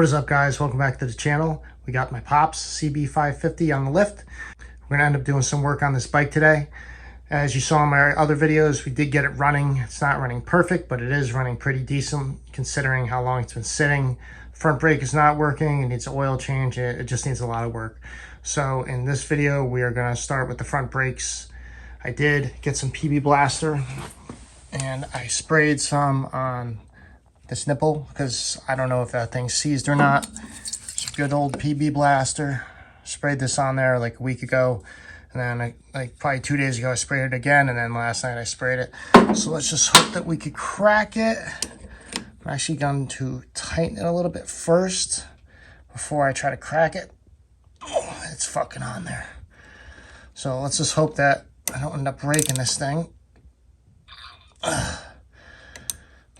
What is up, guys? Welcome back to the channel. We got my Pops CB550 on the lift. We're gonna end up doing some work on this bike today. As you saw in my other videos, we did get it running. It's not running perfect, but it is running pretty decent considering how long it's been sitting. Front brake is not working. It needs an oil change. It just needs a lot of work. So in this video, we are gonna start with the front brakes. I did get some PB Blaster and I sprayed some on this nipple because I don't know if that thing's seized or not. It's a good old PB Blaster. Sprayed this on there like a week ago, and then like probably 2 days ago I sprayed it again, and then last night I sprayed it. So let's just hope that we could crack it. I'm actually going to tighten it a little bit first before I try to crack it. Oh, it's fucking on there. So let's just hope that I don't end up breaking this thing.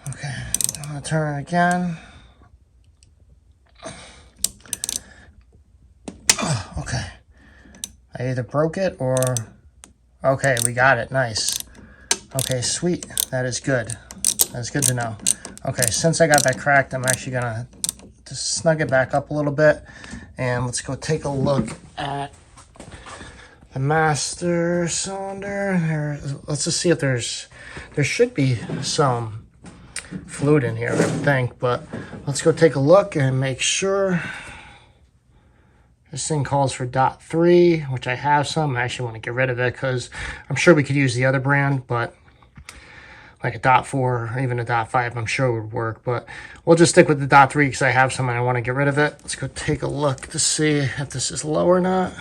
Okay, I'm gonna turn it again. Okay, I either broke it or, okay, we got it, nice. Okay, sweet, that is good. That's good to know. Okay, since I got that cracked, I'm actually gonna just snug it back up a little bit, and let's go take a look at the master cylinder. Let's just see if there should be some fluid in here, I would think, but let's go take a look and make sure. This thing calls for .3, which I have some. I actually want to get rid of it because I'm sure we could use the other brand, but like a .4 or even a .5, I'm sure it would work, but we'll just stick with the .3 because I have some and I want to get rid of it. Let's go take a look to see if this is low or not.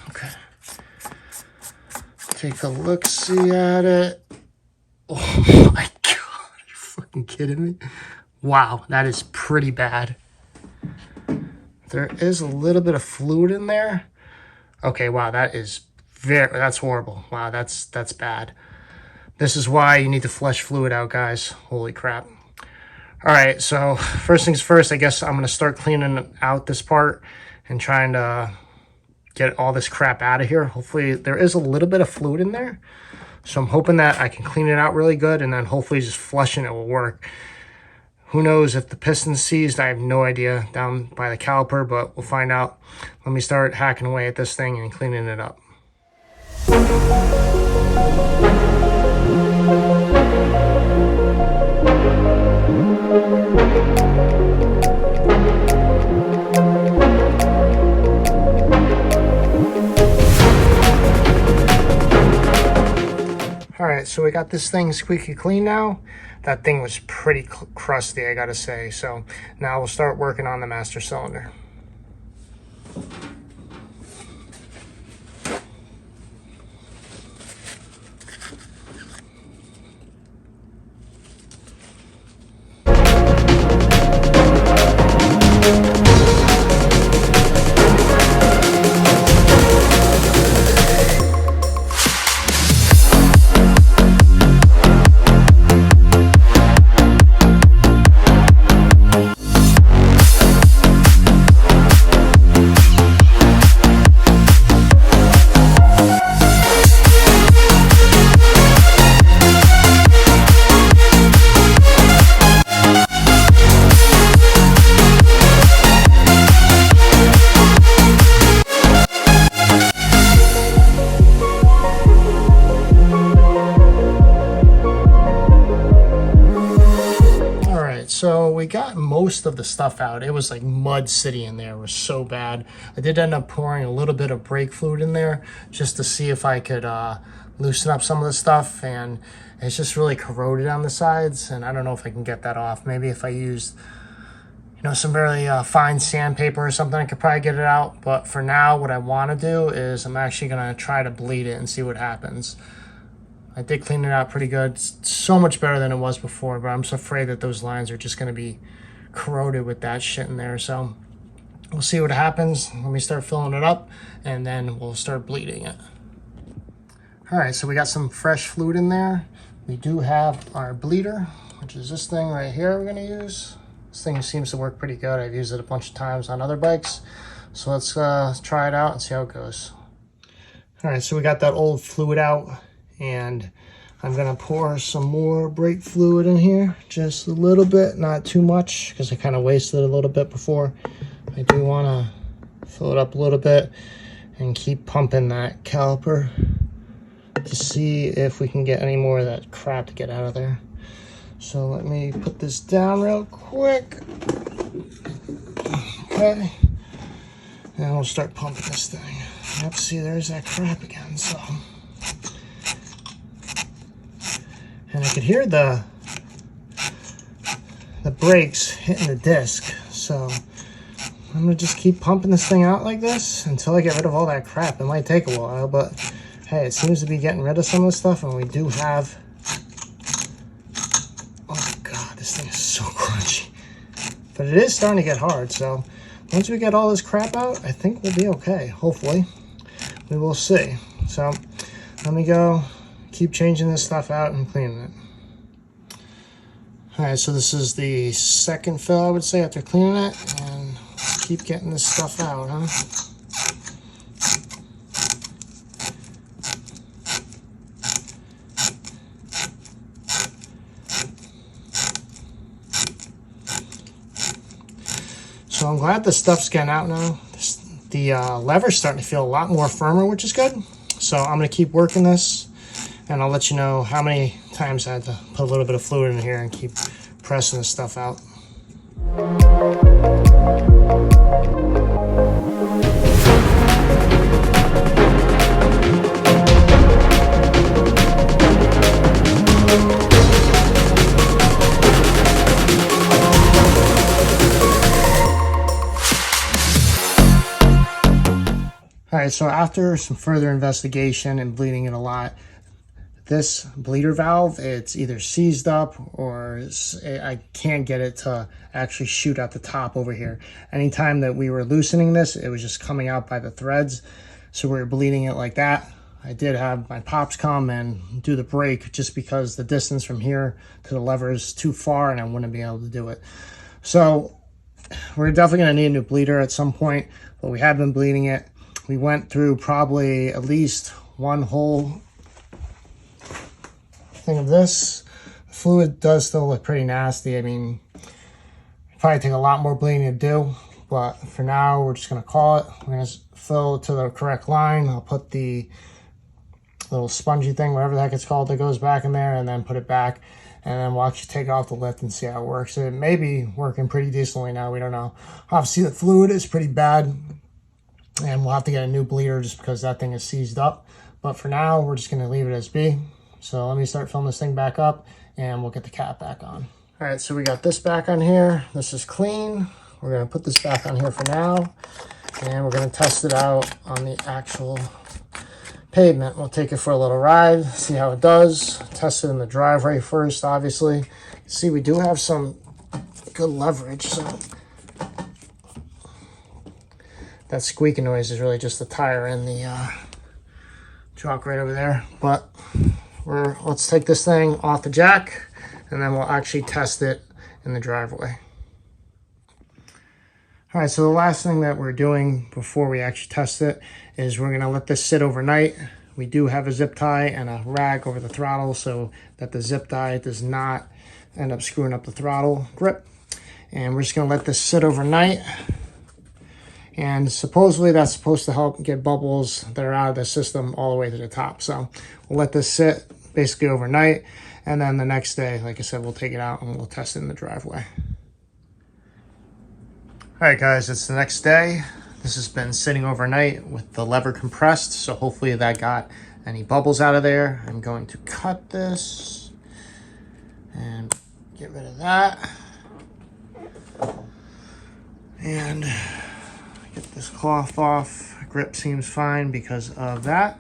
Okay. Take a look-see at it. Oh my God, are you fucking kidding me? Wow, that is pretty bad. There is a little bit of fluid in there. Okay, wow, that's horrible. Wow, that's bad. This is why you need to flush fluid out, guys. Holy crap. All right, so first things first, I guess I'm gonna start cleaning out this part and trying to get all this crap out of here. Hopefully there is a little bit of fluid in there. So I'm hoping that I can clean it out really good, and then hopefully just flushing it will work. Who knows if the piston's seized? I have no idea down by the caliper, but we'll find out. Let me start hacking away at this thing and cleaning it up. All right, so we got this thing squeaky clean now. That thing was pretty crusty, I gotta say. So now we'll start working on the master cylinder. So we got most of the stuff out. It was like mud sitting in there. It was so bad. I did end up pouring a little bit of brake fluid in there just to see if I could loosen up some of the stuff, and it's just really corroded on the sides, and I don't know if I can get that off. Maybe if I used, you know, some very fine sandpaper or something, I could probably get it out. But for now, what I want to do is I'm actually going to try to bleed it and see what happens. I did clean it out pretty good. It's so much better than it was before, but I'm so afraid that those lines are just going to be corroded with that shit in there. So we'll see what happens. Let me start filling it up, and then we'll start bleeding it. All right, so we got some fresh fluid in there. We do have our bleeder, which is this thing right here we're going to use. This thing seems to work pretty good. I've used it a bunch of times on other bikes. So let's try it out and see how it goes. All right, so we got that old fluid out, and I'm gonna pour some more brake fluid in here, just a little bit, not too much, because I kind of wasted a little bit before. I do want to fill it up a little bit and keep pumping that caliper to see if we can get any more of that crap to get out of there. So let me put this down real quick. Okay, and we'll start pumping this thing. Yep, see, there's that crap again. So, and I could hear the brakes hitting the disc. So I'm gonna just keep pumping this thing out like this until I get rid of all that crap. It might take a while, but hey, it seems to be getting rid of some of the stuff, and we do have. Oh God, this thing is so crunchy. But it is starting to get hard, so once we get all this crap out, I think we'll be okay. Hopefully. We will see. So let me go keep changing this stuff out and cleaning it. Alright, so this is the second fill, I would say, after cleaning it, and keep getting this stuff out, huh? So I'm glad the stuff's getting out now. The lever's starting to feel a lot more firmer, which is good. So I'm going to keep working this, and I'll let you know how many times I had to put a little bit of fluid in here and keep pressing this stuff out. Alright, so after some further investigation and bleeding it a lot, this bleeder valve, it's either seized up or I can't get it to actually shoot out the top over here. Anytime that we were loosening this, it was just coming out by the threads, so we were bleeding it like that. I did have my pops come and do the brake just because the distance from here to the lever is too far and I wouldn't be able to do it. So we're definitely going to need a new bleeder at some point, but we have been bleeding it. We went through probably at least one whole thing of this. The fluid does still look pretty nasty. I mean, probably take a lot more bleeding to do, but for now, we're just going to call it. We're going to fill to the correct line. I'll put the little spongy thing, whatever the heck it's called, that goes back in there, and then put it back. And then we'll actually take it off the lift and see how it works. It may be working pretty decently now. We don't know. Obviously, the fluid is pretty bad, and we'll have to get a new bleeder just because that thing is seized up. But for now, we're just going to leave it as be. So let me start filling this thing back up, and we'll get the cap back on. All right, so we got this back on here. This is clean. We're going to put this back on here for now, and we're going to test it out on the actual pavement. We'll take it for a little ride, see how it does. Test it in the driveway first, obviously. See, we do have some good leverage, so that squeaking noise is really just the tire in the truck right over there. But let's take this thing off the jack, and then we'll actually test it in the driveway. All right, so the last thing that we're doing before we actually test it is we're gonna let this sit overnight. We do have a zip tie and a rag over the throttle so that the zip tie does not end up screwing up the throttle grip. And we're just gonna let this sit overnight. And supposedly that's supposed to help get bubbles that are out of the system all the way to the top. So we'll let this sit basically overnight. And then the next day, like I said, we'll take it out and we'll test it in the driveway. All right, guys, it's the next day. This has been sitting overnight with the lever compressed. So hopefully that got any bubbles out of there. I'm going to cut this and get rid of that. And get this cloth off. Grip seems fine because of that.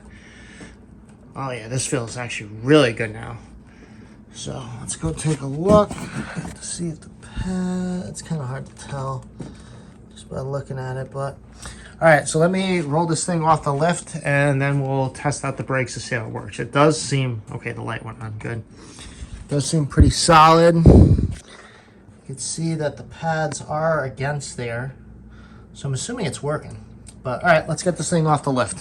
Oh yeah, this feels actually really good now. So let's go take a look to see if the pad, it's kind of hard to tell just by looking at it, but all right, so let me roll this thing off the lift and then we'll test out the brakes to see how it works. It does seem, okay, the light went on, good. It does seem pretty solid. You can see that the pads are against there. So I'm assuming it's working. But all right, let's get this thing off the lift.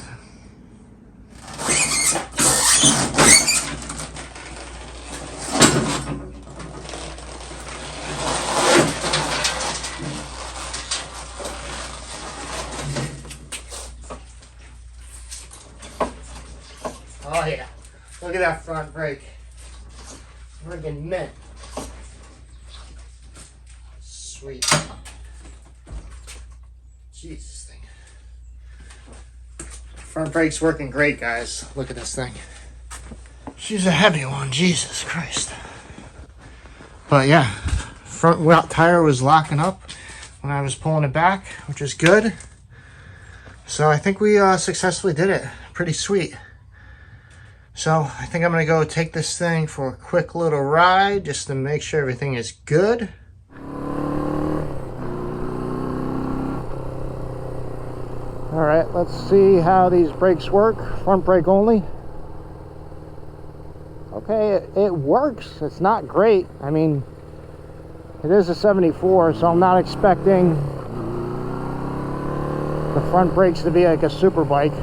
Oh yeah, look at that front brake. Friggin' mint. Sweet. Jesus thing. Front brake's working great, guys. Look at this thing. She's a heavy one, Jesus Christ. But yeah, front tire was locking up when I was pulling it back, which is good. So I think we successfully did it. Pretty sweet. So I think I'm gonna go take this thing for a quick little ride just to make sure everything is good. All right, let's see how these brakes work. Front brake only. Okay, it works. It's not great. I mean, it is a 74, so I'm not expecting the front brakes to be like a super bike.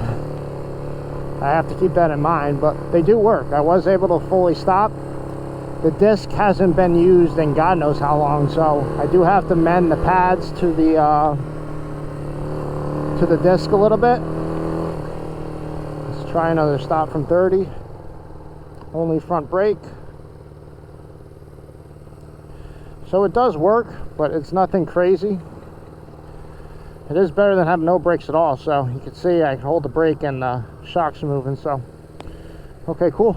I have to keep that in mind, but they do work. I was able to fully stop. The disc hasn't been used in God knows how long, so I do have to mend the pads to the disc a little bit. Let's try another stop from 30. Only front brake. So it does work, but it's nothing crazy. It is better than having no brakes at all. So you can see I can hold the brake and the shocks are moving. So okay, cool.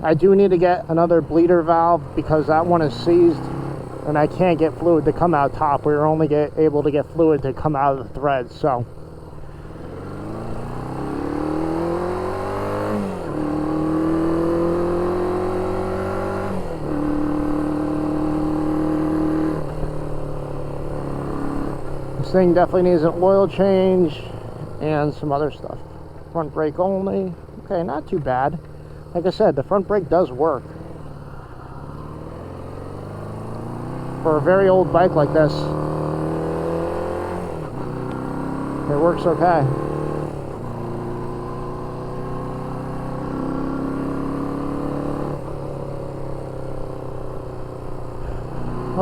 I do need to get another bleeder valve because that one is seized and I can't get fluid to come out top. We were only able to get fluid to come out of the threads. So this thing definitely needs an oil change and some other stuff. Front brake only. Okay, not too bad. Like I said, the front brake does work. For a very old bike like this, it works okay.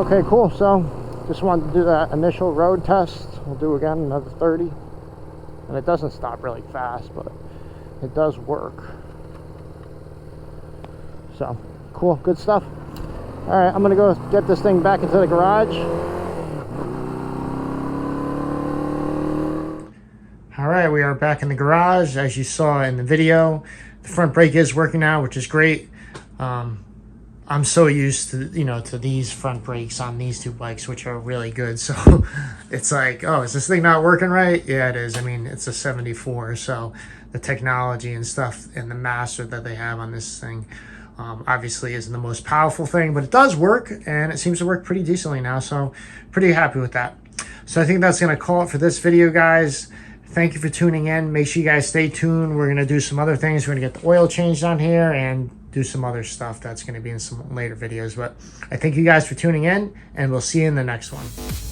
Okay, cool. So just wanted to do that initial road test. We'll do again another 30. And it doesn't stop really fast, but it does work. So, cool, good stuff. All right, I'm gonna go get this thing back into the garage. All right, we are back in the garage. As you saw in the video, the front brake is working now, which is great. I'm so used to, to these front brakes on these two bikes, which are really good. So it's like, oh, is this thing not working right? Yeah, it is. I mean, it's a 74. So the technology and stuff and the master that they have on this thing obviously isn't the most powerful thing, but it does work and it seems to work pretty decently now. So pretty happy with that. So I think that's going to call it for this video, guys. Thank you for tuning in. Make sure you guys stay tuned. We're going to do some other things. We're going to get the oil changed on here and do some other stuff that's going to be in some later videos. But I thank you guys for tuning in, and we'll see you in the next one.